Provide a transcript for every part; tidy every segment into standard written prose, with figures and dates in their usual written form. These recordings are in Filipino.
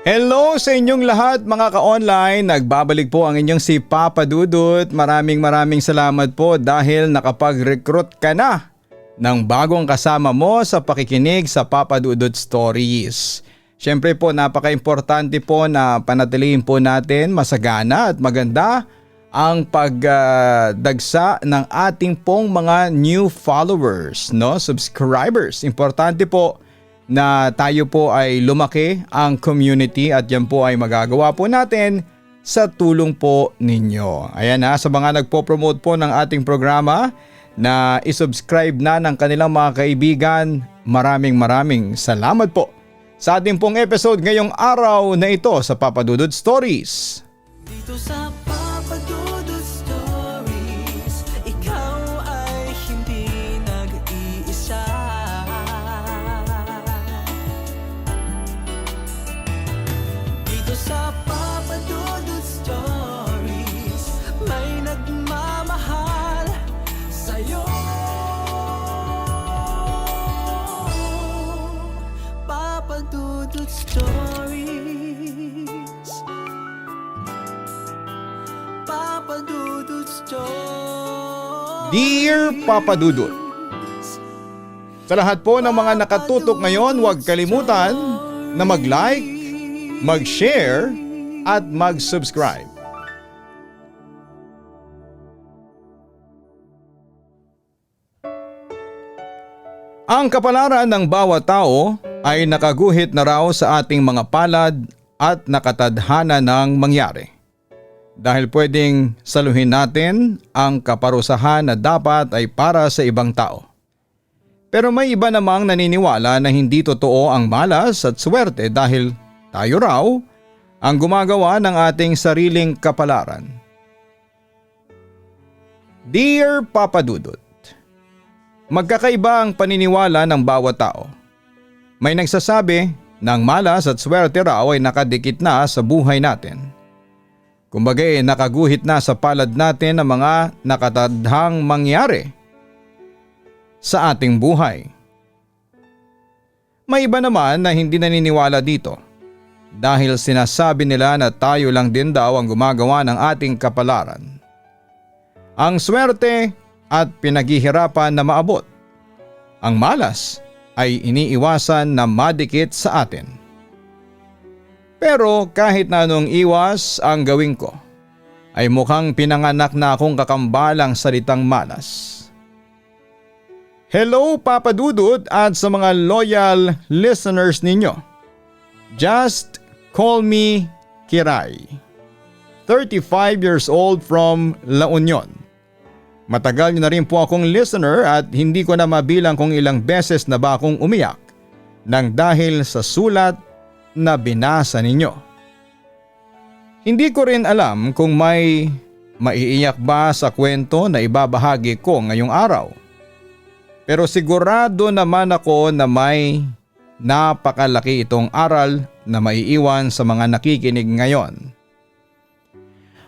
Hello sa inyong lahat mga ka-online. Nagbabalik po ang inyong si Papa Dudut. Maraming salamat po dahil nakapag-recruit ka na ng bagong kasama mo sa pakikinig sa Papa Dudut Stories. Siyempre po napaka-importante po na panatilihin po natin masagana at maganda ang pagdagsa ng ating pong mga new followers, subscribers. Importante po na tayo po ay lumaki ang community at yan po ay magagawa po natin sa tulong po ninyo. Ayan sa mga nagpo-promote po ng ating programa na isubscribe na ng kanilang mga kaibigan, maraming salamat po sa ating pong episode ngayong araw na ito sa Papa Dudut Stories. Dito sa Papa Dudut Stories, ikaw ay hindi nag-iisa. Dito sa Papa Dudut Stories, may nagmamahal sa'yo. Papa Dudut Stories, Papa Dudut Stories. Dear Papa Dudut, sa lahat po ng mga nakatutok ngayon, huwag kalimutan na mag-like, mag-share at mag-subscribe. Ang kapalaran ng bawat tao ay nakaguhit na raw sa ating mga palad at nakatadhana ng mangyari. Dahil pwedeng saluhin natin ang kaparusahan na dapat ay para sa ibang tao. Pero may iba namang naniniwala na hindi totoo ang malas at swerte dahil tayo raw ang gumagawa ng ating sariling kapalaran. Dear Papa Dudut, magkakaiba ang paniniwala ng bawat tao. May nagsasabi na ang malas at swerte raw ay nakadikit na sa buhay natin. Kumbaga nakaguhit na sa palad natin ang mga nakatadhang mangyari sa ating buhay. May iba naman na hindi naniniwala dito dahil sinasabi nila na tayo lang din daw ang gumagawa ng ating kapalaran. Ang swerte at pinaghihirapan na maabot. Ang malas ay iniiwasan na madikit sa atin. Pero kahit na anong iwas ang gawin ko, ay mukhang pinanganak na akong kakambalang salitang malas. Hello Papa Dudut at sa mga loyal listeners ninyo. Just call me Kiray. 35 years old from La Union. Matagal na rin po akong listener at hindi ko na mabilang kung ilang beses na ba akong umiyak nang dahil sa sulat na binasa ninyo. Hindi ko rin alam kung may maiiyak ba sa kwento na ibabahagi ko ngayong araw. Pero sigurado naman ako na may napakalaki itong aral na maiiwan sa mga nakikinig ngayon.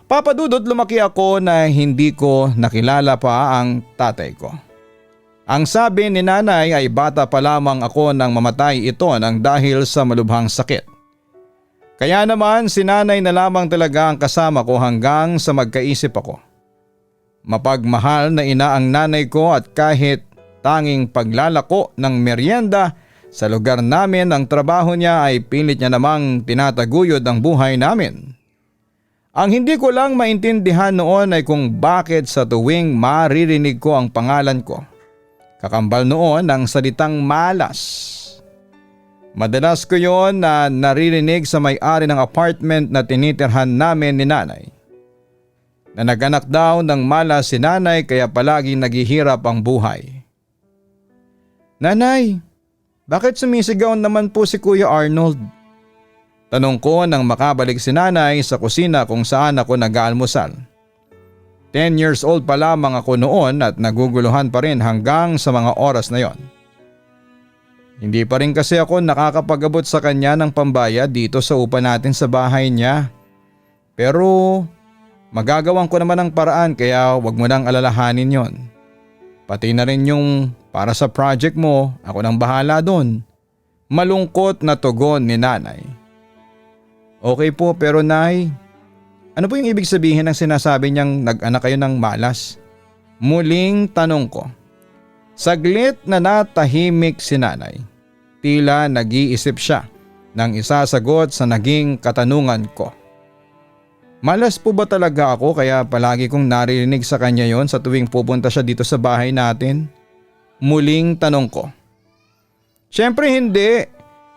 Papa Dudut, lumaki ako na hindi ko nakilala pa ang tatay ko. Ang sabi ni nanay ay bata pa lamang ako nang mamatay ito nang dahil sa malubhang sakit. Kaya naman si nanay na lamang talaga ang kasama ko hanggang sa magkaisip ako. Mapagmahal na ina ang nanay ko at kahit tanging paglalako ng merienda sa lugar namin ang trabaho niya ay pilit niya namang tinataguyod ang buhay namin. Ang hindi ko lang maintindihan noon ay kung bakit sa tuwing maririnig ko ang pangalan ko, kakambal noon ang salitang malas. Madalas ko yon na naririnig sa may-ari ng apartment na tinitirhan namin ni nanay. Na naganak daw ng malas si nanay kaya palaging naghihirap ang buhay. Nanay, bakit sumisigaw naman po si Kuya Arnold? Tanong ko nang makabalik si nanay sa kusina kung saan ako nag-aalmusal. 10 years old pa lamang ako noon at naguguluhan pa rin hanggang sa mga oras na yon. Hindi pa rin kasi ako nakakapag-abot sa kanya ng pambayad dito sa upa natin sa bahay niya. Pero magagawan ko naman ang paraan kaya wag mo nang alalahanin yon. Pati na rin yung para sa project mo, ako nang bahala doon. Malungkot na tugon ni nanay. Okay po, pero Nay, ano po yung ibig sabihin ng sinasabi niyang nag-anak kayo ng malas? Muling tanong ko. Saglit na natahimik si Nanay. Tila nag-iisip siya nang isasagot sa naging katanungan ko. Malas po ba talaga ako kaya palagi kong naririnig sa kanya yon sa tuwing pupunta siya dito sa bahay natin? Muling tanong ko. Siyempre hindi.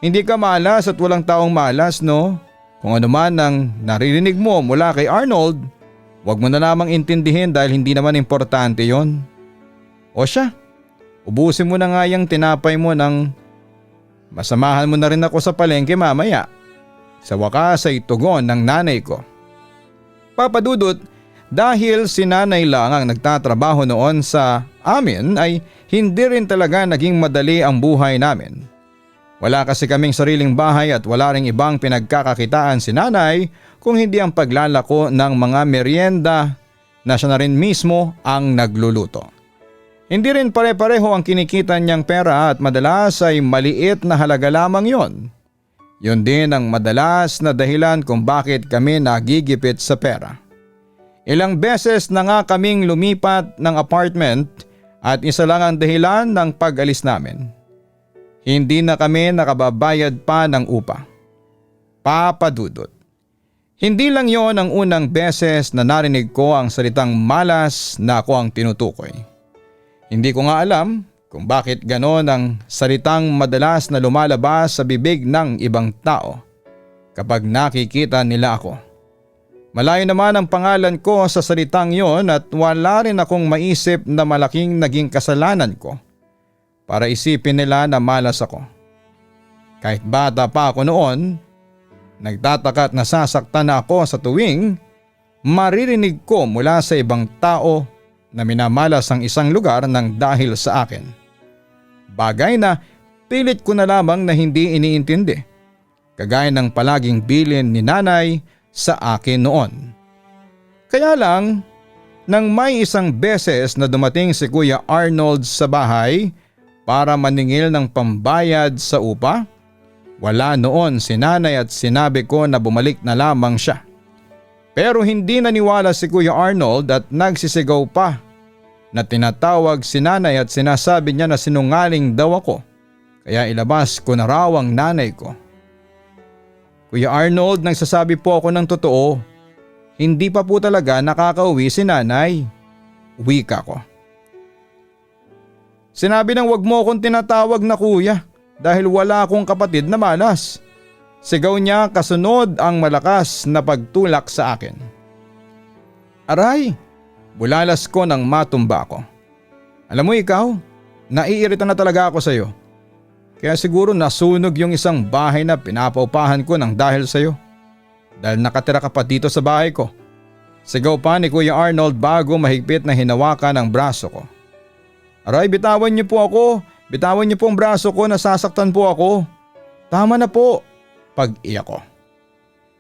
Hindi ka malas at walang taong malas, no? Kung ano man ang naririnig mo mula kay Arnold, huwag mo na lamang intindihin dahil hindi naman importante yon. O siya, ubusin mo na nga yung tinapay mo nang masamahan mo na rin ako sa palengke mamaya. Sa wakas ay tugon ng nanay ko. Papa Dudut, dahil si Nanay lang ang nagtatrabaho noon sa amin ay hindi rin talaga naging madali ang buhay namin. Wala kasi kaming sariling bahay at wala ring ibang pinagkakakitaan si Nanay kung hindi ang paglalako ng mga merienda na siya na rin mismo ang nagluluto. Hindi rin pare-pareho ang kinikita niyang pera at madalas ay maliit na halaga lamang yon. Yun din ang madalas na dahilan kung bakit kami nagigipit sa pera. Ilang beses na nga kaming lumipat ng apartment at isa lang ang dahilan ng pag-alis namin. Hindi na kami nakababayad pa ng upa. Papa Dudut. Hindi lang yon ang unang beses na narinig ko ang salitang malas na ako ang tinutukoy. Hindi ko nga alam kung bakit ganon ang salitang madalas na lumalabas sa bibig ng ibang tao kapag nakikita nila ako. Malayo naman ang pangalan ko sa salitang yon at wala rin akong maisip na malaking naging kasalanan ko para isipin nila na malas ako. Kahit bata pa ako noon, nagtataka at nasasaktan na ako sa tuwing maririnig ko mula sa ibang tao na minamalas ang isang lugar ng dahil sa akin. Bagay na pilit ko na lamang na hindi iniintindi, kagaya ng palaging bilin ni Nanay sa akin noon. Kaya lang, nang may isang beses na dumating si Kuya Arnold sa bahay para maningil ng pambayad sa upa, wala noon si Nanay at sinabi ko na bumalik na lamang siya. Pero hindi naniwala si Kuya Arnold at nagsisigaw pa na tinatawag si Nanay at sinasabi niya na sinungaling daw ako, kaya ilabas ko na raw ang nanay ko. Kuya Arnold, nagsasabi po ako ng totoo. Hindi pa po talaga nakakauwi si Nanay. Wika ko. Sinabi nang wag mo akong tinatawag na kuya dahil wala akong kapatid na malas. Sigaw niya kasunod ang malakas na pagtulak sa akin. Aray! Bulalas ko nang matumba ako. Alam mo ikaw, naiirita na talaga ako sa iyo. Kaya siguro nasunog yung isang bahay na pinapaupahan ko ng dahil sa iyo. Dahil nakatira ka pa dito sa bahay ko. Sigaw pa ni Kuya Arnold bago mahigpit na hinawakan ang braso ko. Aray, bitawan niyo po ako. Bitawan niyo po ang braso ko, nasasaktan po ako. Tama na po. Pag-iyak ko.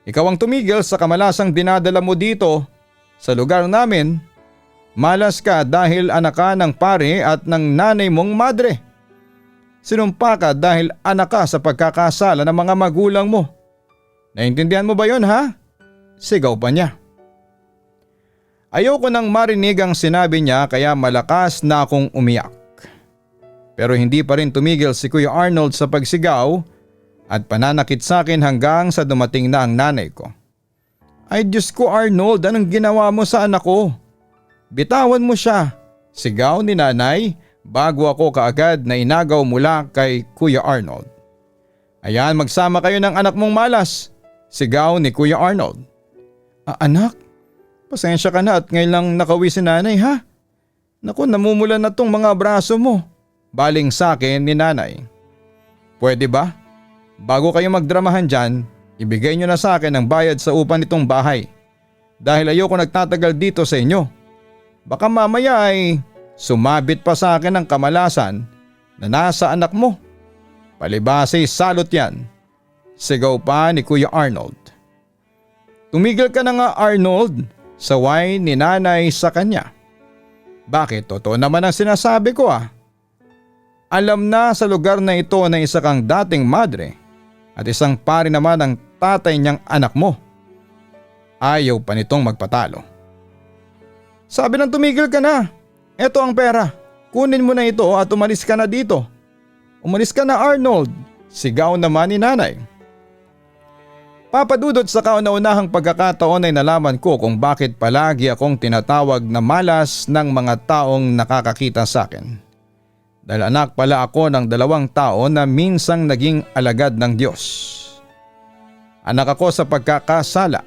Ikaw ang tumigil sa kamalasang dinadala mo dito sa lugar namin. Malas ka dahil anak ka ng pare at ng nanay mong madre. Sinumpa ka dahil anak ka sa pagkakasala ng mga magulang mo. Naintindihan mo ba yon, ha? Sigaw pa niya. Ayoko nang marinig ang sinabi niya kaya malakas na akong umiyak. Pero hindi pa rin tumigil si Kuya Arnold sa pagsigaw at pananakit sa akin hanggang sa dumating na ang nanay ko. Ay Diyos ko Arnold, anong ginawa mo sa anak ko? Bitawan mo siya, sigaw ni Nanay bago ako kaagad na inagaw mula kay Kuya Arnold. Ayan, magsama kayo ng anak mong malas, sigaw ni Kuya Arnold. Anak? Pasensya ka na at ngayon lang nakawi si Nanay, ha? Naku, namumulan na tong mga braso mo. Baling sa akin ni Nanay. Pwede ba? Bago kayo magdramahan dyan, ibigay nyo na sa akin ang bayad sa upa nitong bahay. Dahil ayoko nagtatagal dito sa inyo. Baka mamaya ay sumabit pa sa akin ang kamalasan na nasa anak mo. Palibasa'y salot yan. Sigaw pa ni Kuya Arnold. Tumigil ka na nga Arnold, saway ni Nanay sa kanya. Bakit? Totoo naman ang sinasabi ko ah. Alam na sa lugar na ito na isa kang dating madre at isang pare naman ang tatay niyang anak mo. Ayaw pa nitong magpatalo. Sabi nang tumigil ka na. Eto ang pera. Kunin mo na ito at umalis ka na dito. Umalis ka na, Arnold. Sigaw naman ni nanay. Papadudot sa kauna-unahang pagkakataon ay nalaman ko kung bakit palagi akong tinatawag na malas ng mga taong nakakakita sa akin. Dahil anak pala ako ng 2 tao na minsang naging alagad ng Diyos. Anak ako sa pagkakasala.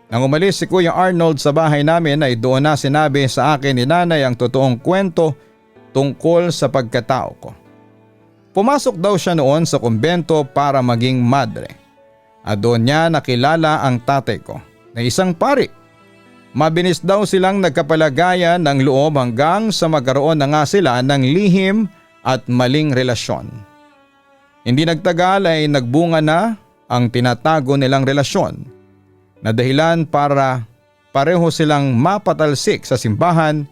Nang umalis si Kuya Arnold sa bahay namin ay doon na sinabi sa akin ni nanay ang totoong kwento tungkol sa pagkatao ko. Pumasok daw siya noon sa kumbento para maging madre. At doon niya nakilala ang tatay ko na isang pari. Mabilis daw silang nagkapalagayan ng loob hanggang sa magkaroon na nga sila ng lihim at maling relasyon. Hindi nagtagal ay nagbunga na ang tinatago nilang relasyon na dahilan para pareho silang mapatalsik sa simbahan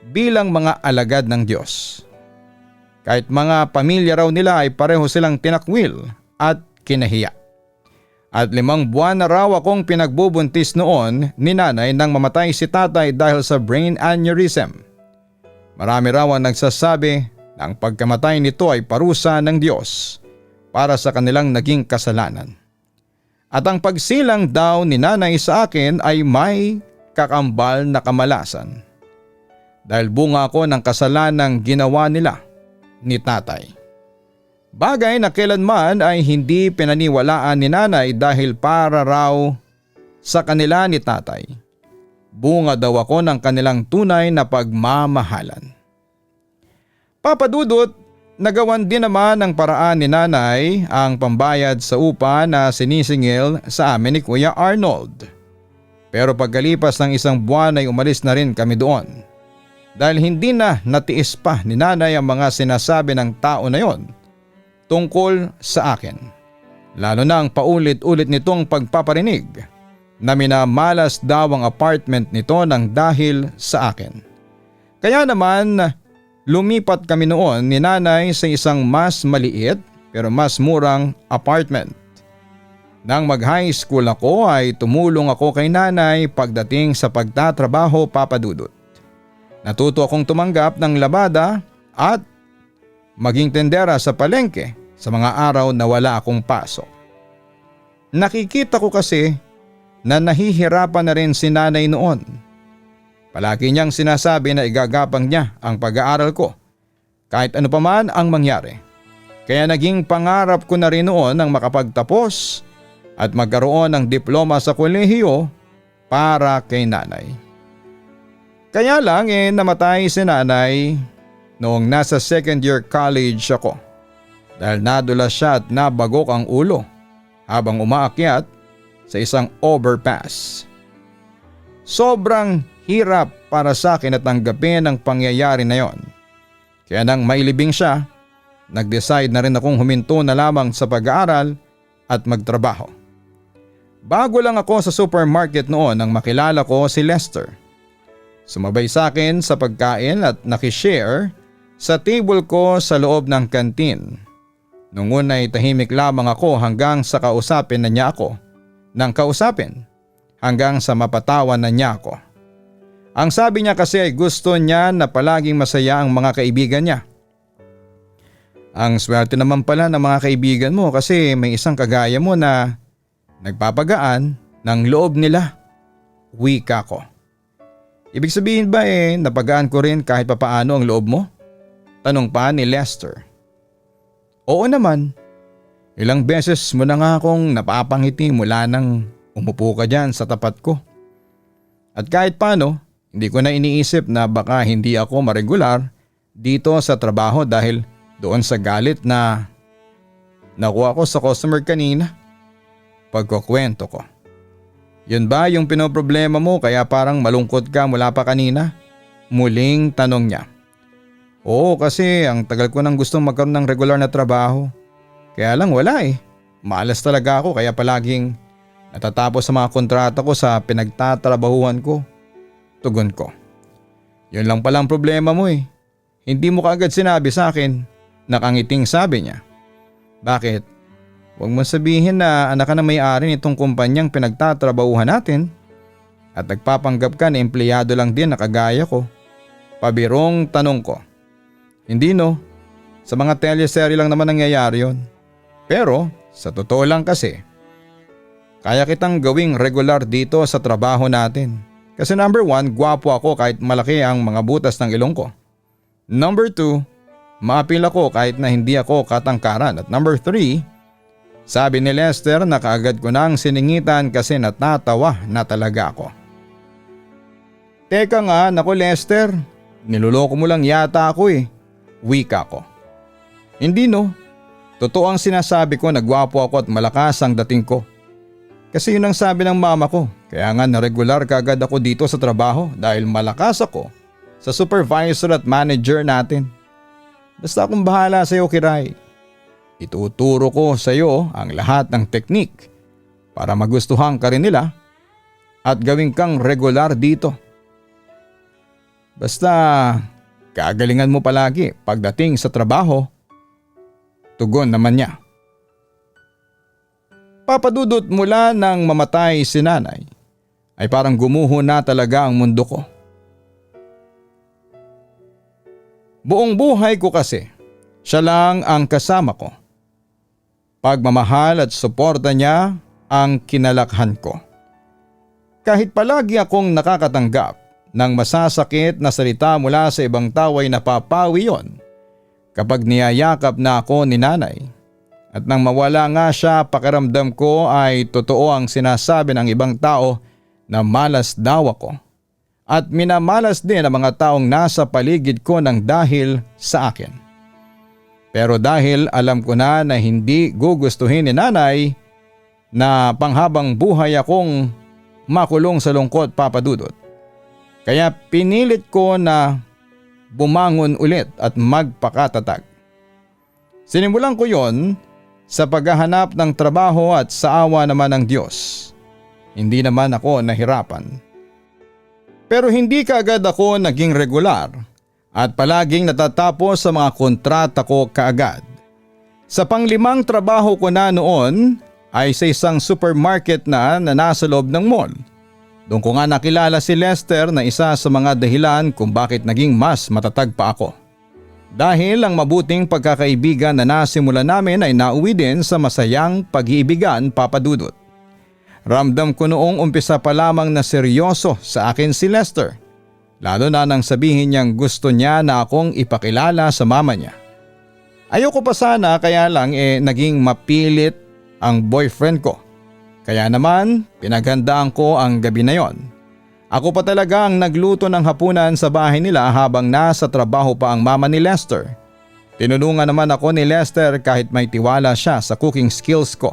bilang mga alagad ng Diyos. Kahit mga pamilya raw nila ay pareho silang tinakwil at kinahiya. At 5 buwan na raw akong pinagbubuntis noon ni nanay nang mamatay si tatay dahil sa brain aneurysm. Marami raw ang nagsasabi na ang pagkamatay nito ay parusa ng Diyos para sa kanilang naging kasalanan. At ang pagsilang daw ni nanay sa akin ay may kakambal na kamalasan. Dahil bunga ako ng kasalanang ginawa nila ni tatay. Bagay na kailanman ay hindi pinaniwalaan ni nanay dahil para raw sa kanila ni tatay. Bunga daw ako ng kanilang tunay na pagmamahalan. Papadudot, nagawan din naman ng paraan ni nanay ang pambayad sa upa na sinisingil sa amin ni Kuya Arnold. Pero pagkalipas ng 1 buwan ay umalis na rin kami doon. Dahil hindi na natiis pa ni nanay ang mga sinasabi ng tao na yon tungkol sa akin. Lalo na ang paulit-ulit nitong pagpaparinig na minamalas daw ang apartment nito ng dahil sa akin. Kaya naman lumipat kami noon ni nanay sa isang mas maliit pero mas murang apartment. Nang mag-high school ako ay tumulong ako kay nanay pagdating sa pagtatrabaho, Papadudot. Natuto akong tumanggap ng labada at maging tendera sa palengke sa mga araw na wala akong pasok. Nakikita ko kasi na nahihirapan na rin si nanay noon. Palagi niyang sinasabi na igagapang niya ang pag-aaral ko kahit ano pa man ang mangyari. Kaya naging pangarap ko na rin noon ang makapagtapos at magkaroon ng diploma sa kolehiyo para kay nanay. Kaya lang namatay si nanay noong nasa 2nd year college ako dahil nadulas siya at nabagok ang ulo habang umaakyat sa isang overpass. Sobrang hirap para sa akin na tanggapin ang pangyayari na yon. Kaya nang mailibing siya, nag-decide na rin akong huminto na lamang sa pag-aaral at magtrabaho. Bago lang ako sa supermarket noon nang makilala ko si Lester. Sumabay sa akin sa pagkain at nakishare sa table ko sa loob ng kantin. Noong una ay tahimik lamang ako hanggang sa kausapin na niya ako. Nang kausapin hanggang sa mapatawan na niya ako. Ang sabi niya kasi ay gusto niya na palaging masaya ang mga kaibigan niya. Ang swerte naman pala ng mga kaibigan mo kasi may isang kagaya mo na nagpapagaan ng loob nila. Wika ko. Ibig sabihin ba napagaan ko rin kahit papaano ang loob mo? Tanong pa ni Lester. Oo naman. Ilang beses mo na nga akong napapangiti mula nang umupo ka dyan sa tapat ko. At kahit paano, hindi ko na iniisip na baka hindi ako maregular dito sa trabaho dahil doon sa galit na nakuha ko sa customer kanina. Pagkukwento ko. Yun ba yung pinoproblema mo kaya parang malungkot ka mula pa kanina? Muling tanong niya. Oo kasi ang tagal ko nang gustong magkaroon ng regular na trabaho. Kaya lang wala Malas talaga ako kaya palaging natatapos sa mga kontrata ko sa pinagtatrabahuhan ko. Tugon ko. Yun lang palang problema mo Hindi mo kaagad sinabi sa akin. Nakangiting sabi niya. Bakit? Huwag mo sabihin na anak ka na may-ari nitong kumpanyang pinagtatrabahuhan natin at nagpapanggap ka na empleyado lang din na kagaya ko. Pabirong tanong ko. Hindi no, sa mga teleserye lang naman nangyayari yon. Pero sa totoo lang kasi, kaya kitang gawing regular dito sa trabaho natin. Kasi number 1, gwapo ako kahit malaki ang mga butas ng ilong ko. Number 2, maapil ako kahit na hindi ako katangkaran. At number 3, sabi ni Lester na kaagad ko nang siningitan kasi natatawa na talaga ako. Teka nga, naku Lester, niloloko mo lang yata ako eh. Wika ko. Hindi no, totoo ang sinasabi ko na gwapo ako at malakas ang dating ko. Kasi yun ang sabi ng mama ko, kaya nga na-regular kaagad ako dito sa trabaho dahil malakas ako sa supervisor at manager natin. Basta akong bahala sa iyo, Kiray. Ituturo ko sa iyo ang lahat ng teknik para magustuhan ka rin nila at gawin kang regular dito. Basta kagalingan mo palagi pagdating sa trabaho. Tugon naman niya. Papadudot mula nang mamatay si nanay ay parang gumuho na talaga ang mundo ko. Buong buhay ko kasi, siya lang ang kasama ko. Pagmamahal at suporta niya ang kinalakhan ko. Kahit palagi akong nakakatanggap ng masasakit na salita mula sa ibang tao ay napapawi yon kapag niyayakap na ako ni nanay. At nang mawala nga siya, pakiramdam ko ay totoo ang sinasabi ng ibang tao na malas daw ako. At minamalas din ang mga taong nasa paligid ko ng dahil sa akin. Pero dahil alam ko na hindi gugustuhin ni nanay na panghabang buhay akong makulong sa lungkot, Papa Dudut. Kaya pinilit ko na bumangon ulit at magpakatatag. Sinimulan ko yon sa paghahanap ng trabaho at sa awa naman ng Diyos. Hindi naman ako nahirapan. Pero hindi kaagad ako naging regular at palaging natatapos sa mga kontrata ko kaagad. Sa pang-5 trabaho ko na noon ay sa isang supermarket na nasa loob ng mall. Doon ko nga nakilala si Lester na isa sa mga dahilan kung bakit naging mas matatag pa ako. Dahil ang mabuting pagkakaibigan na nasimulan namin ay nauwi din sa masayang pag-iibigan, Papa Dudut. Ramdam ko noong umpisa pa lamang na seryoso sa akin si Lester. Lalo na nang sabihin niyang gusto niya na akong ipakilala sa mama niya. Ayoko pa sana kaya lang naging mapilit ang boyfriend ko. Kaya naman pinaghandaan ko ang gabi na yon. Ako pa talaga ang nagluto ng hapunan sa bahay nila habang nasa trabaho pa ang mama ni Lester. Tinulungan naman ako ni Lester kahit may tiwala siya sa cooking skills ko.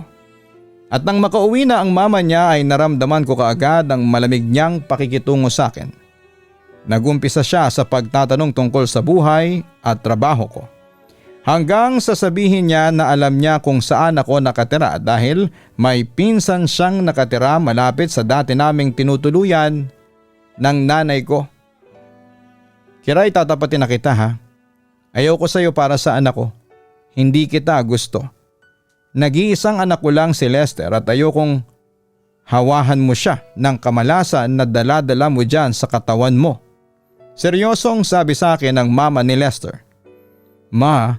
At nang makauwi na ang mama niya ay naramdaman ko kaagad ang malamig niyang pakikitungo sa akin. Nagumpisa siya sa pagtatanong tungkol sa buhay at trabaho ko. Hanggang sasabihin niya na alam niya kung saan ako nakatira dahil may pinsan siyang nakatira malapit sa dati naming tinutuluyan ng nanay ko. Kiray, tatapatin na kita ha. Ayoko sa iyo para sa anak ko. Hindi kita gusto. Nag-iisang anak ko lang si Lester at ayokong hawahan mo siya ng kamalasan na dala-dala mo dyan sa katawan mo. Seryosong sabi sa akin ng mama ni Lester. Ma,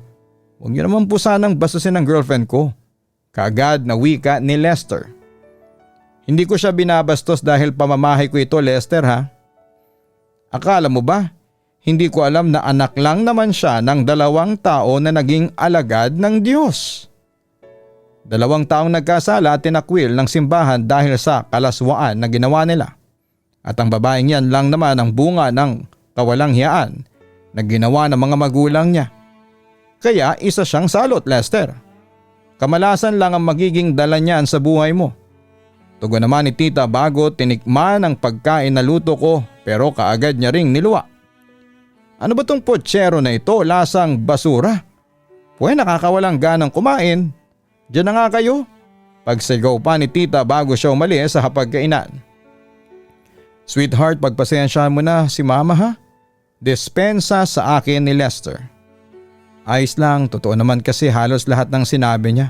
huwag niyo naman po sanang bastusin ang girlfriend ko. Kaagad na wika ni Lester. Hindi ko siya binabastos dahil pamamahay ko ito, Lester ha. Akala mo ba? Hindi ko alam na anak lang naman siya ng 2 tao na naging alagad ng Diyos. 2 taong nagkasala at tinakwil ng simbahan dahil sa kalaswaan na ginawa nila. At ang babaeng yan lang naman ang bunga ng kawalang hiyaan na ginawa ng mga magulang niya. Kaya isa siyang salot, Lester. Kamalasan lang ang magiging dala niyan sa buhay mo. Tugon naman ni Tita bago tinikman ang pagkain na luto ko pero kaagad niya ring niluwa. Ano ba tong potsero na ito? Lasang basura. Pwede nakakawalang ganang kumain. Diyan na nga kayo. Pagsigaw pa ni Tita bago siya umalis sa hapagkainan. Sweetheart, pagpasensyahan mo na si Mama ha. Dispensa sa akin ni Lester. Ayos lang, totoo naman kasi halos lahat ng sinabi niya.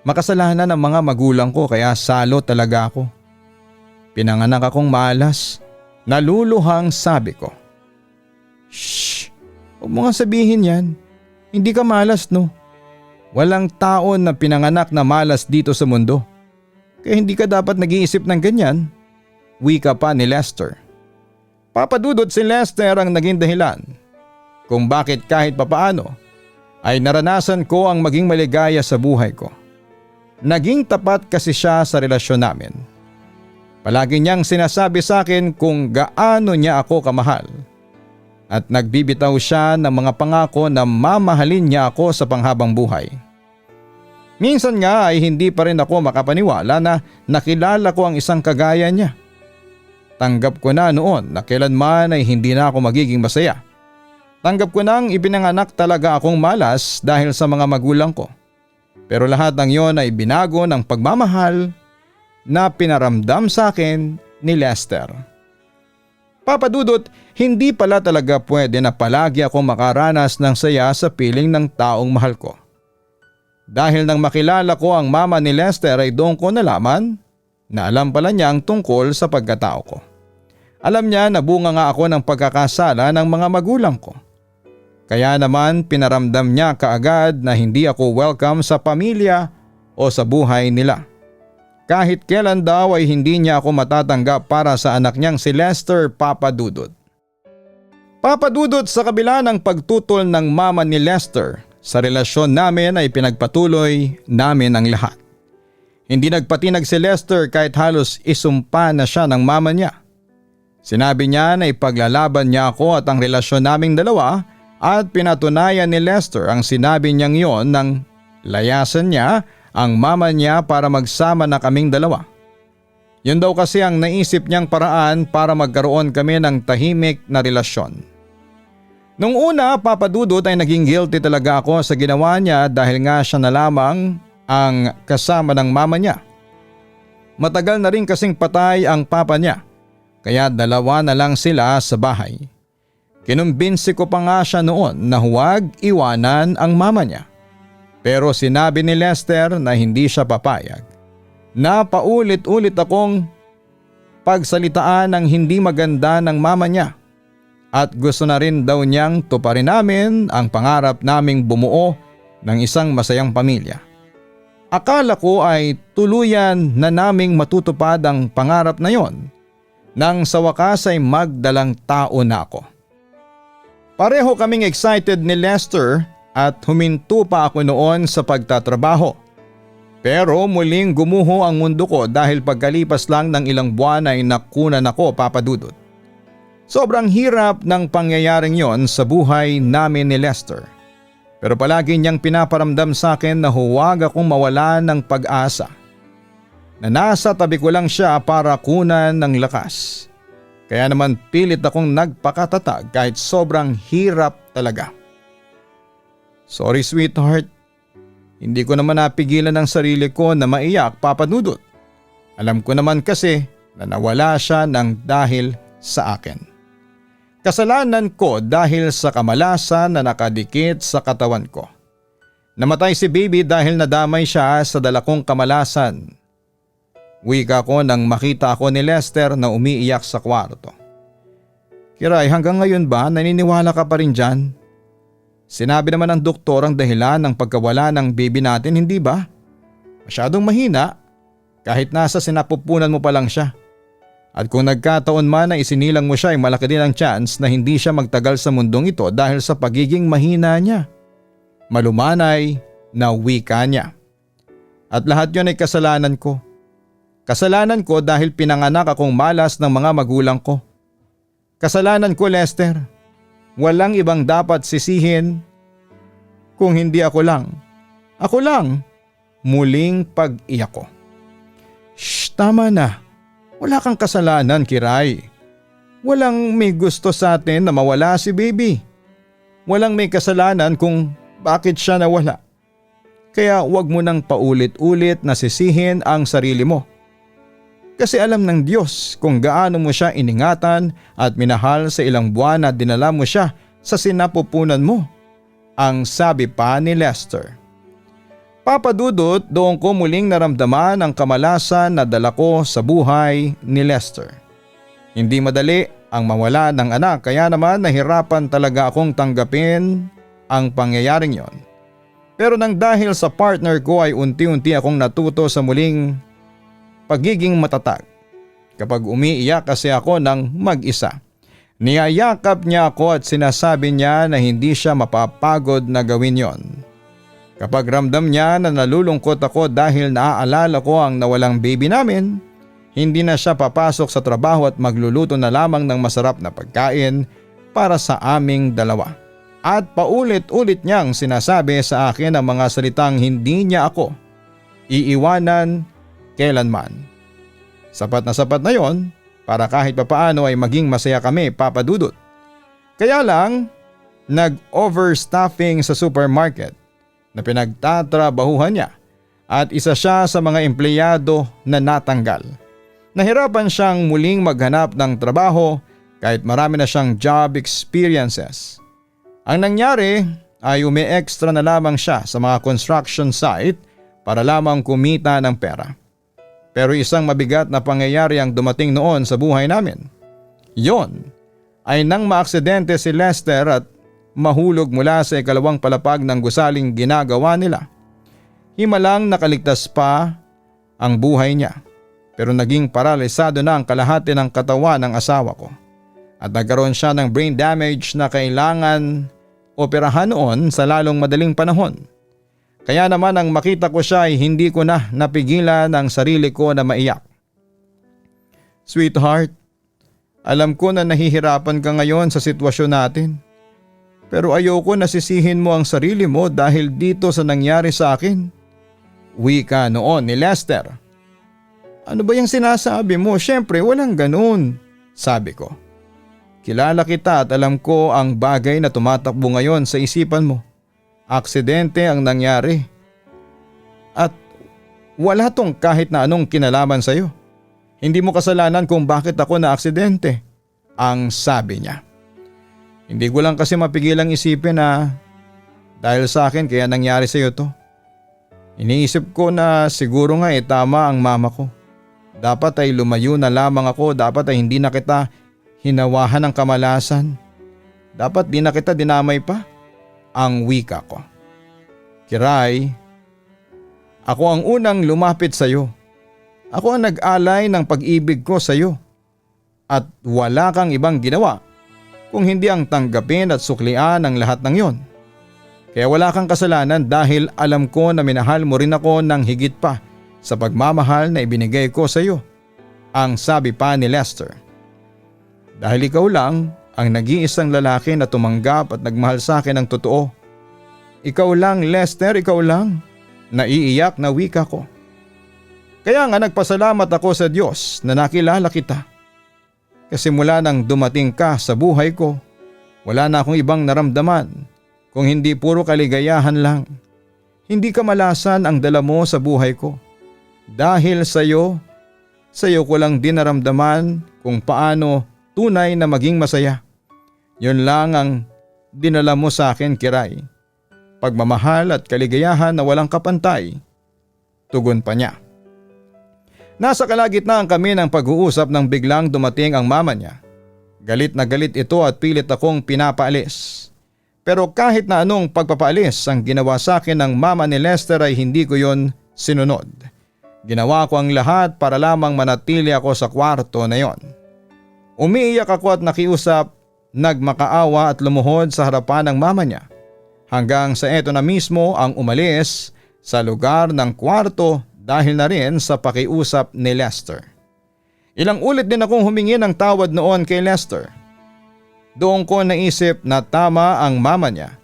Makasalanan ng mga magulang ko kaya salo talaga ako. Pinanganak akong malas. Naluluhang sabi ko. Shh! Huwag mo nga sabihin yan. Hindi ka malas no. Walang tao na pinanganak na malas dito sa mundo. Kaya hindi ka dapat nag-iisip ng ganyan. Wika pa ni Lester. Papadudot si Lester ang naging dahilan kung bakit kahit papaano ay naranasan ko ang maging maligaya sa buhay ko. Naging tapat kasi siya sa relasyon namin. Palagi niyang sinasabi sa akin kung gaano niya ako kamahal. At nagbibitaw siya ng mga pangako na mamahalin niya ako sa panghabang buhay. Minsan nga ay hindi pa rin ako makapaniwala na nakilala ko ang isang kagaya niya. Tanggap ko na noon na kailanman ay hindi na ako magiging masaya. Tanggap ko nang ipinanganak talaga akong malas dahil sa mga magulang ko. Pero lahat ng yon ay binago ng pagmamahal na pinaramdam sa akin ni Lester. Papadudot, hindi pala talaga pwede na palagi akong makaranas ng saya sa piling ng taong mahal ko. Dahil nang makilala ko ang mama ni Lester ay doon ko nalaman na alam pala niya ang tungkol sa pagkatao ko. Alam niya na bunga nga ako ng pagkakasala ng mga magulang ko. Kaya naman pinaramdam niya kaagad na hindi ako welcome sa pamilya o sa buhay nila. Kahit kailan daw ay hindi niya ako matatanggap para sa anak niyang si Lester Papadudot. Papadudot, sa kabila ng pagtutol ng mama ni Lester, sa relasyon namin ay pinagpatuloy namin ang lahat. Hindi nagpatinag si Lester kahit halos isumpa na siya ng mama niya. Sinabi niya na ipaglalaban niya ako at ang relasyon naming dalawa at pinatunayan ni Lester ang sinabi niyang yon nang layasan niya ang mama niya para magsama na kaming dalawa. Yun daw kasi ang naisip niyang paraan para magkaroon kami ng tahimik na relasyon. Nung una, Papadudot, ay naging guilty talaga ako sa ginawa niya dahil nga siya na lamang ang kasama ng mama niya. Matagal na rin kasing patay ang papa niya. Kaya dalawa na lang sila sa bahay. Kinumbinsi ko pa nga siya noon na huwag iwanan ang mama niya. Pero sinabi ni Lester na hindi siya papayag. Napaulit-ulit akong pagsalitaan ng hindi maganda ng mama niya. At gusto na rin daw niyang tuparin namin ang pangarap naming bumuo ng isang masayang pamilya. Akala ko ay tuluyan na naming matutupad ang pangarap na yon. Nang sa wakas ay magdalang tao na ako. Pareho kaming excited ni Lester at huminto pa ako noon sa pagtatrabaho. Pero muling gumuho ang mundo ko dahil pagkalipas lang ng ilang buwan ay nakunan ako, Papadudot. Sobrang hirap ng pangyayaring yon sa buhay namin ni Lester. Pero palagi niyang pinaparamdam sa akin na huwag akong mawala ng pag-asa. Na nasa tabi ko lang siya para kunan ng lakas. Kaya naman pilit akong nagpakatatag kahit sobrang hirap talaga. Sorry sweetheart, hindi ko naman napigilan ang sarili ko na maiyak, Papadudot. Alam ko naman kasi na nawala siya ng dahil sa akin. Kasalanan ko dahil sa kamalasan na nakadikit sa katawan ko. Namatay si baby dahil nadamay siya sa dala kong kamalasan. Wika ko nang makita ako ni Lester na umiiyak sa kwarto. Kiray, hanggang ngayon ba naniniwala ka pa rin dyan? Sinabi naman ng doktor ang dahilan ng pagkawala ng baby natin, hindi ba? Masyadong mahina, kahit nasa sinapupunan mo pa lang siya. At kung nagkataon man na isinilang mo siya ay malaki din ang chance na hindi siya magtagal sa mundong ito dahil sa pagiging mahina niya. Malumanay na wika niya. At lahat yon ay kasalanan ko. Kasalanan ko dahil pinanganak akong malas ng mga magulang ko. Kasalanan ko, Lester. Walang ibang dapat sisihin kung hindi ako lang. Ako lang. Muling pag-iyak ko. Shh, tama na. Wala kang kasalanan, Kiray. Walang may gusto sa atin na mawala si baby. Walang may kasalanan kung bakit siya nawala. Kaya wag mo nang paulit-ulit na sisihin ang sarili mo. Kasi alam ng Diyos kung gaano mo siya iningatan at minahal sa ilang buwan na dinala mo siya sa sinapupunan mo. Ang sabi pa ni Lester. Papa Dudut, doon ko muling naramdaman ang kamalasan na dala ko sa buhay ni Lester. Hindi madali ang mawala ng anak, kaya naman nahirapan talaga akong tanggapin ang pangyayaring yon. Pero nang dahil sa partner ko ay unti-unti akong natuto sa muling pagiging matatag. Kapag umiiyak kasi ako ng mag-isa, niyayakap niya ako at sinasabi niya na hindi siya mapapagod na gawin yon. Kapag ramdam niya na nalulungkot ako dahil naaalala ko ang nawalang baby namin, hindi na siya papasok sa trabaho at magluluto na lamang ng masarap na pagkain para sa aming dalawa. At paulit-ulit niyang sinasabi sa akin ang mga salitang hindi niya ako iiwanan kailanman. Sapat na yon para kahit papaano ay maging masaya kami, Papa Dudut. Kaya lang, nag-overstaffing sa supermarket na pinagtatrabahuhan niya at isa siya sa mga empleyado na natanggal. Nahirapan siyang muling maghanap ng trabaho kahit marami na siyang job experiences. Ang nangyari ay umi-extra na lamang siya sa mga construction site para lamang kumita ng pera. Pero isang mabigat na pangyayari ang dumating noon sa buhay namin. Yon ay nang maaksidente si Lester at mahulog mula sa ikalawang palapag ng gusaling ginagawa nila. Himalang nakaligtas pa ang buhay niya, pero naging paralisado na ang kalahati ng katawan ng asawa ko at nagkaroon siya ng brain damage na kailangan operahan noon sa lalong madaling panahon. Kaya naman nang makita ko siya ay hindi ko na napigilan ang sarili ko na maiyak. Sweetheart, alam ko na nahihirapan ka ngayon sa sitwasyon natin. Pero ayoko na sisihin mo ang sarili mo dahil dito sa nangyari sa akin. Wika noon ni Lester. Ano ba yung sinasabi mo? Siyempre walang ganun, sabi ko. Kilala kita at alam ko ang bagay na tumatakbo ngayon sa isipan mo. Aksidente ang nangyari. At wala tong kahit na anong kinalaman sa'yo. Hindi mo kasalanan kung bakit ako na aksidente, ang sabi niya. Hindi ko lang kasi mapigilang isipin na dahil sa akin kaya nangyari sa iyo to. Iniisip ko na siguro nga tama ang mama ko. Dapat ay lumayo na lamang ako, dapat ay hindi na kita hinawahan ng kamalasan. Dapat di na kita dinamay pa, ang wika ko. Kiray, ako ang unang lumapit sa iyo. Ako ang nag-alay ng pag-ibig ko sa iyo. At wala kang ibang ginawa kung hindi ang tanggapin at suklian ang lahat ng yon. Kaya wala kang kasalanan dahil alam ko na minahal mo rin ako ng higit pa sa pagmamahal na ibinigay ko sa iyo, ang sabi pa ni Lester. Dahil ikaw lang ang nag-iisang lalaki na tumanggap at nagmahal sa akin ng totoo. Ikaw lang, Lester, ikaw lang. Naiiyak na wika ko. Kaya nga nagpasalamat ako sa Diyos na nakilala kita. Kasi mula nang dumating ka sa buhay ko, wala na akong ibang naramdaman kung hindi puro kaligayahan lang. Hindi kamalasan ang dala mo sa buhay ko. Dahil sa iyo ko lang din naramdaman kung paano tunay na maging masaya. Yun lang ang dinala mo sa akin, Kiray. Pagmamahal at kaligayahan na walang kapantay. Tugon pa niya. Nasa kalagitnaan kami ng pag-uusap nang biglang dumating ang mama niya. Galit na galit ito at pilit akong pinapaalis. Pero kahit na anong pagpapaalis ang ginawa sa akin ng mama ni Lester ay hindi ko yon sinunod. Ginawa ko ang lahat para lamang manatili ako sa kwarto na yon. Umiiyak ako at nakiusap, nagmakaawa at lumuhod sa harapan ng mama niya. Hanggang sa eto na mismo ang umalis sa lugar ng kwarto dahil na rin sa pakiusap ni Lester. Ilang ulit din akong humingi ng tawad noon kay Lester. Doon ko naisip na tama ang mama niya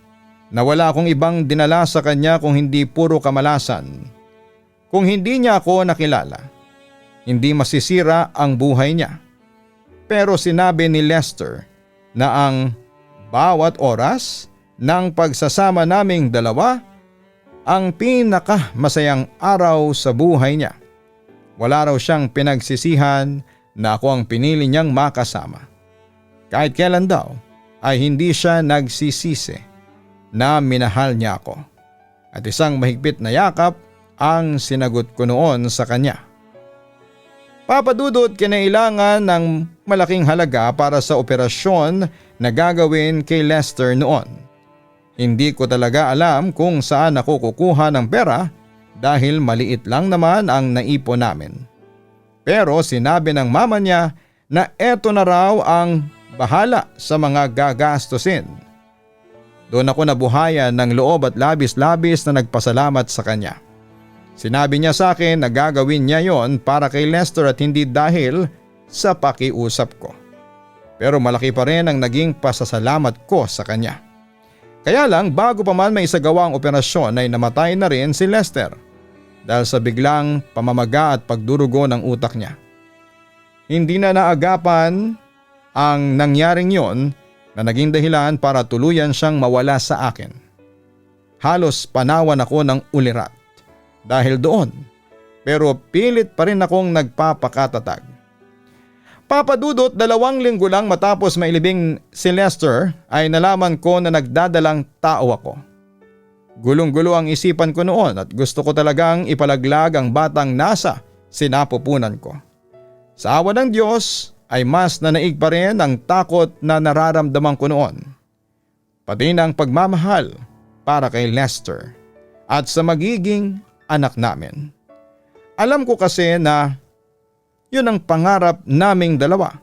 na wala akong ibang dinala sa kanya kung hindi puro kamalasan. Kung hindi niya ako nakilala, hindi masisira ang buhay niya. Pero sinabi ni Lester na ang bawat oras ng pagsasama naming dalawa ang pinakamasayang araw sa buhay niya. Wala raw siyang pinagsisihan na ako ang pinili niyang makasama. Kahit kailan daw ay hindi siya nagsisisi na minahal niya ako. at isang mahigpit na yakap ang sinagot ko noon sa kanya. Papa Dudut, kinailangan ng malaking halaga para sa operasyon na gagawin kay Lester noon. Hindi ko talaga alam kung saan ako kukuha ng pera dahil maliit lang naman ang naipon namin. Pero sinabi ng mama niya na eto na raw ang bahala sa mga gagastusin. Doon ako nabuhayan ng loob at labis-labis na nagpasalamat sa kanya. Sinabi niya sa akin na gagawin niya yon para kay Lester at hindi dahil sa pakiusap ko. Pero malaki pa rin ang naging pasasalamat ko sa kanya. Kaya lang bago pa man may isagawa ang operasyon ay namatay na rin si Lester dahil sa biglang pamamaga at pagdurugo ng utak niya. Hindi na naagapan ang nangyaring yon na naging dahilan para tuluyan siyang mawala sa akin. Halos panawan ako ng ulirat dahil doon, pero pilit pa rin akong nagpapakatatag. Papa Dudut, 2 linggo lang matapos mailibing si Lester ay nalaman ko na nagdadalang tao ako. Gulong-gulo ang isipan ko noon at gusto ko talagang ipalaglag ang batang nasa sinapupunan ko. Sa awa ng Diyos ay mas nanaig pa rin ang takot na nararamdaman ko noon. Pati na ang pagmamahal para kay Lester at sa magiging anak namin. Alam ko kasi na yun ang pangarap naming dalawa.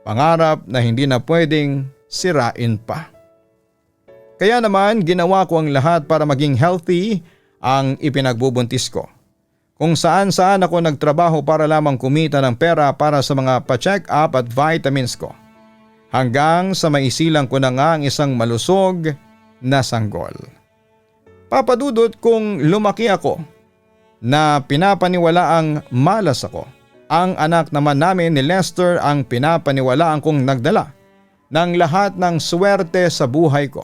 Pangarap na hindi na pwedeng sirain pa. Kaya naman ginawa ko ang lahat para maging healthy ang ipinagbubuntis ko. Kung saan-saan ako nagtrabaho para lamang kumita ng pera para sa mga pa-check up at vitamins ko. Hanggang sa maisilang ko na nga ang isang malusog na sanggol. Papa Dudut, kung lumaki ako na pinapaniwalaang malas ako, ang anak naman namin ni Lester ang pinapaniwalaan kong nagdala ng lahat ng swerte sa buhay ko.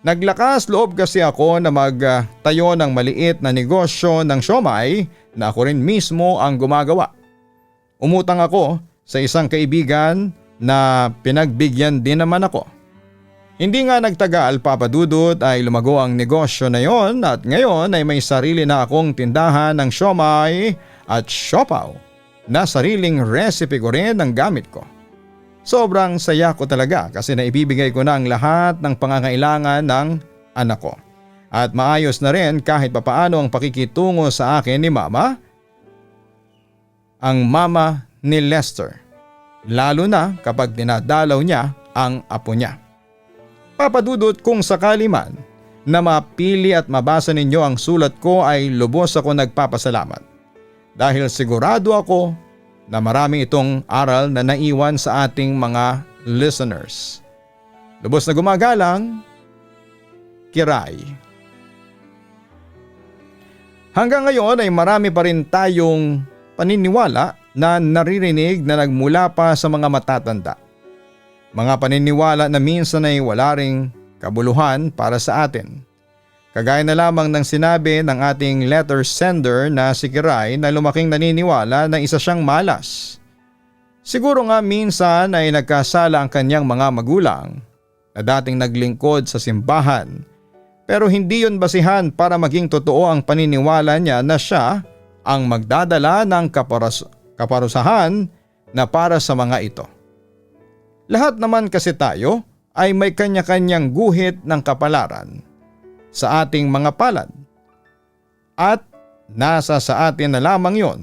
Naglakas loob kasi ako na magtayo ng maliit na negosyo ng siomai na ako rin mismo ang gumagawa. Umutang ako sa isang kaibigan na pinagbigyan din naman ako. Hindi nga nagtagal, Papa Dudut, ay lumago ang negosyo na yon at ngayon ay may sarili na akong tindahan ng siomai at siopaw na sariling recipe ko rin ang gamit ko. Sobrang saya ko talaga kasi naibibigay ko na ang lahat ng pangangailangan ng anak ko. At maayos na rin kahit papaano ang pakikitungo sa akin ni Mama, ang mama ni Lester. Lalo na kapag dinadalaw niya ang apo niya. Papa Dudut, kung sakali man na mapili at mabasa ninyo ang sulat ko ay lubos ako nagpapasalamat. Dahil sigurado ako na marami itong aral na naiwan sa ating mga listeners. Lubos na gumagalang, Kiray. Hanggang ngayon ay marami pa rin tayong paniniwala na naririnig na nagmula pa sa mga matatanda. Mga paniniwala na minsan ay wala ring kabuluhan para sa atin. Kagaya na lamang ng sinabi ng ating letter sender na si Kiray na lumaking naniniwala na isa siyang malas. Siguro nga minsan ay nagkasala ang kanyang mga magulang na dating naglingkod sa simbahan, pero hindi yun basihan para maging totoo ang paniniwala niya na siya ang magdadala ng kaparusahan na para sa mga ito. Lahat naman kasi tayo ay may kanya-kanyang guhit ng kapalaran sa ating mga palad. At nasa sa atin na lamang yon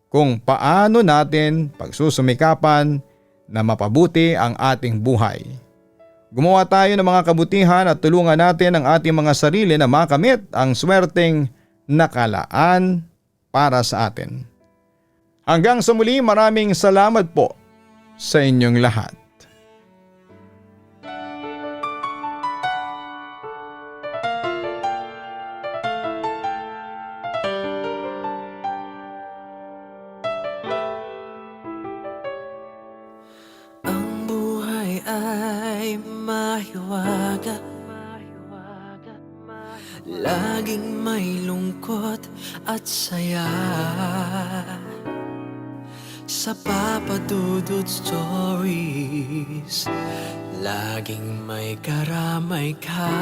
kung paano natin pagsusumikapan na mapabuti ang ating buhay. Gumawa tayo ng mga kabutihan at tulungan natin ang ating mga sarili na makamit ang swerteng nakalaan para sa atin. Hanggang sa muli, maraming salamat po sa inyong lahat. Ang buhay ay mahiwaga, laging may lungkot at saya. Sa Papa Dudut Stories, laging may karamay ka.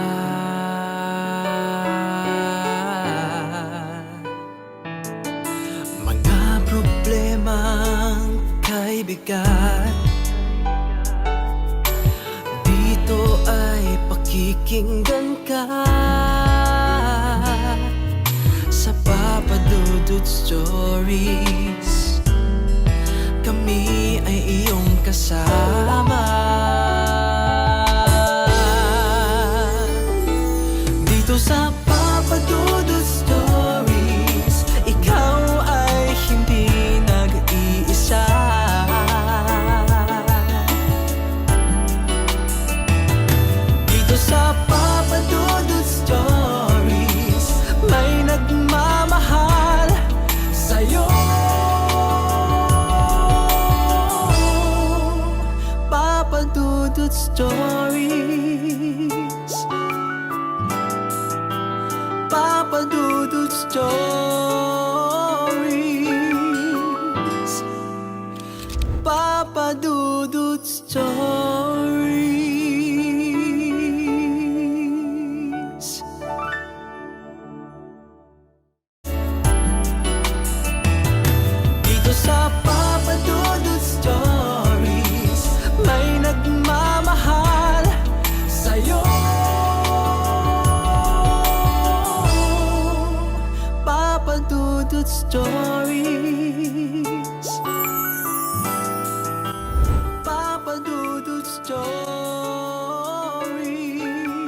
buhay bigat. Dito ay pakikinggan ka sa Papa Dudut Stories. Kami ay iyong kasama. Dito sa Papa Dudut Stories, ikaw ay hindi nag-iisa. Dito sa Papa Dudut Stories, may nagmamahal sa'yo. Papa Dudut Stories, Papa Dudut Stories, Papa Dudut Stories. Dito sa Papa Dudut Stories, may nagmamahal sa'yo. Papa Dudut Stories, Papa Dudut Stories.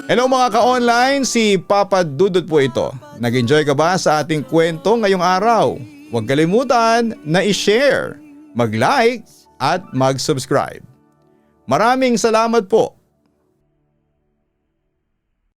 Hello mga ka-online, si Papa Dudut po ito. Nag-enjoy ka ba sa ating kwento ngayong araw? Huwag kalimutan na i-share, mag-like at mag-subscribe. Maraming salamat po